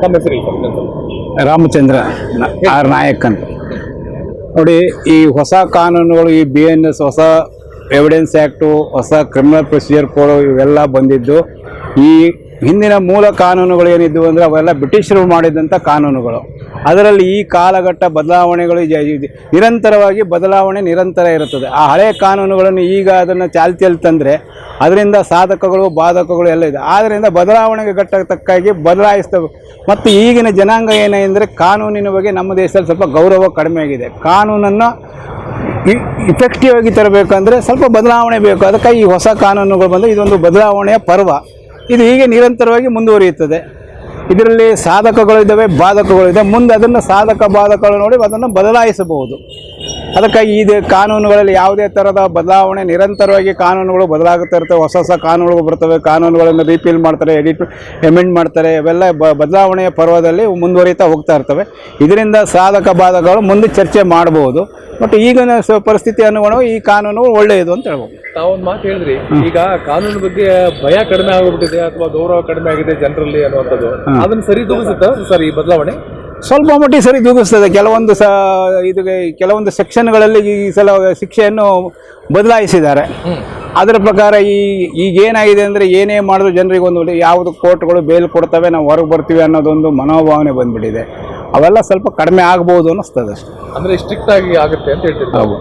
ತಮ್ಮ ಹೆಸರು ರಾಮಚಂದ್ರ ಆರ್ ನಾಯಕ್ ಅಂತ. ನೋಡಿ, ಈ ಹೊಸ ಕಾನೂನುಗಳು, ಈ BNS, ಹೊಸ ಎವಿಡೆನ್ಸ್ ಆ್ಯಕ್ಟು, ಹೊಸ ಕ್ರಿಮಿನಲ್ ಪ್ರೊಸೀಜರ್ ಕೋಡ್ ಇವೆಲ್ಲ ಬಂದಿದ್ದು, ಈ ಹಿಂದಿನ ಮೂಲ ಕಾನೂನುಗಳು ಏನಿದ್ದವು ಅಂದರೆ ಅವೆಲ್ಲ ಬ್ರಿಟಿಷರು ಮಾಡಿದಂಥ ಕಾನೂನುಗಳು. ಅದರಲ್ಲಿ ಈ ಕಾಲಘಟ್ಟ ಬದಲಾವಣೆಗಳು ನಿರಂತರವಾಗಿ ಬದಲಾವಣೆ ನಿರಂತರ ಇರುತ್ತದೆ. ಆ ಹಳೆಯ ಕಾನೂನುಗಳನ್ನು ಈಗ ಅದನ್ನು ಚಾಲ್ತಿಯಲ್ಲಿ ತಂದರೆ ಅದರಿಂದ ಸಾಧಕಗಳು ಬಾಧಕಗಳು ಎಲ್ಲ ಇದೆ. ಆದ್ದರಿಂದ ಬದಲಾವಣೆಗೆ ತಕ್ಕಾಗಿ ಬದಲಾಯಿಸ್ತವೆ. ಮತ್ತು ಈಗಿನ ಜನಾಂಗ ಏನೆಂದರೆ ಕಾನೂನಿನ ಬಗ್ಗೆ ನಮ್ಮ ದೇಶದಲ್ಲಿ ಸ್ವಲ್ಪ ಗೌರವ ಕಡಿಮೆ ಆಗಿದೆ. ಕಾನೂನನ್ನು ಇಫೆಕ್ಟಿವ್ ಆಗಿ ತರಬೇಕಂದ್ರೆ ಸ್ವಲ್ಪ ಬದಲಾವಣೆ ಬೇಕು. ಅದಕ್ಕಾಗಿ ಈ ಹೊಸ ಕಾನೂನುಗಳು ಬಂದು ಇದೊಂದು ಬದಲಾವಣೆಯ ಪರ್ವ. ಇದು ಹೀಗೆ ನಿರಂತರವಾಗಿ ಮುಂದುವರಿಯುತ್ತದೆ. ಇದರಲ್ಲಿ ಸಾಧಕಗಳು ಇದ್ದಾವೆ, ಬಾಧಕಗಳು ಇದೆ. ಮುಂದೆ ಅದನ್ನು ಸಾಧಕ ಬಾಧಕಗಳು ನೋಡಿ ಅದನ್ನು ಬದಲಾಯಿಸಬಹುದು. ಅದಕ್ಕಾಗಿ ಈ ಕಾನೂನುಗಳಲ್ಲಿ ಯಾವುದೇ ಥರದ ಬದಲಾವಣೆ ನಿರಂತರವಾಗಿ ಕಾನೂನುಗಳು ಬದಲಾಗುತ್ತಾ ಇರ್ತವೆ. ಹೊಸ ಹೊಸ ಕಾನೂನುಗಳು ಬರ್ತವೆ. ಕಾನೂನುಗಳನ್ನು ರೀಪೀಲ್ ಮಾಡ್ತಾರೆ, ಎಮೆಂಡ್ ಮಾಡ್ತಾರೆ. ಇವೆಲ್ಲ ಬದಲಾವಣೆಯ ಪರ್ವದಲ್ಲಿ ಮುಂದುವರಿತಾ ಹೋಗ್ತಾ ಇರ್ತವೆ. ಇದರಿಂದ ಸಾಧಕ ಬಾಧಕಗಳು ಮುಂದೆ ಚರ್ಚೆ ಮಾಡಬಹುದು. ಬಟ್ ಈಗಿನ ಪರಿಸ್ಥಿತಿ ಅನುಗುಣವಾಗಿ ಈ ಕಾನೂನು ಒಳ್ಳೆಯದು ಅಂತ ಹೇಳ್ಬೋದು. ತಾವೊಂದು ಮಾತು ಹೇಳಿದ್ರಿ, ಈಗ ಕಾನೂನು ಬಗ್ಗೆ ಭಯ ಕಡಿಮೆ ಆಗಿಬಿಟ್ಟಿದೆ ಅಥವಾ ಗೌರವ ಕಡಿಮೆ ಆಗಿದೆ ಜನರಲ್ಲಿ ಅನ್ನುವಂಥದ್ದು. ಅದನ್ನು ಸರಿ ತೂಗಿಸುತ್ತಾ ಸರ್ ಈ ಬದಲಾವಣೆ? ಸ್ವಲ್ಪ ಮಟ್ಟಿಗೆ ಸರಿ ತೂಗಿಸ್ತದೆ. ಕೆಲವೊಂದು ಸೆಕ್ಷನ್ಗಳಲ್ಲಿ ಈ ಸಲ ಶಿಕ್ಷೆಯನ್ನು ಬದಲಾಯಿಸಿದ್ದಾರೆ. ಅದರ ಪ್ರಕಾರ ಈಗೇನಾಗಿದೆ ಅಂದರೆ ಏನೇ ಮಾಡಿದ್ರು ಜನರಿಗೆ ಒಂದು ಯಾವುದು ಕೋರ್ಟ್ಗಳು ಬೇಲ್ ಕೊಡ್ತವೆ, ನಾವು ಹೊರಗೆ ಬರ್ತೀವಿ ಅನ್ನೋದೊಂದು ಮನೋಭಾವನೆ ಬಂದ್ಬಿಟ್ಟಿದೆ. ಅವೆಲ್ಲ ಸ್ವಲ್ಪ ಕಡಿಮೆ ಆಗ್ಬೋದು ಅನ್ನಿಸ್ತದೆ ಅಷ್ಟೇ. ಅಂದರೆ ಸ್ಟ್ರಿಕ್ಟ್ ಆಗಿ ಆಗುತ್ತೆ ಅಂತ ಹೇಳ್ತಿರ್ತಾರೆ.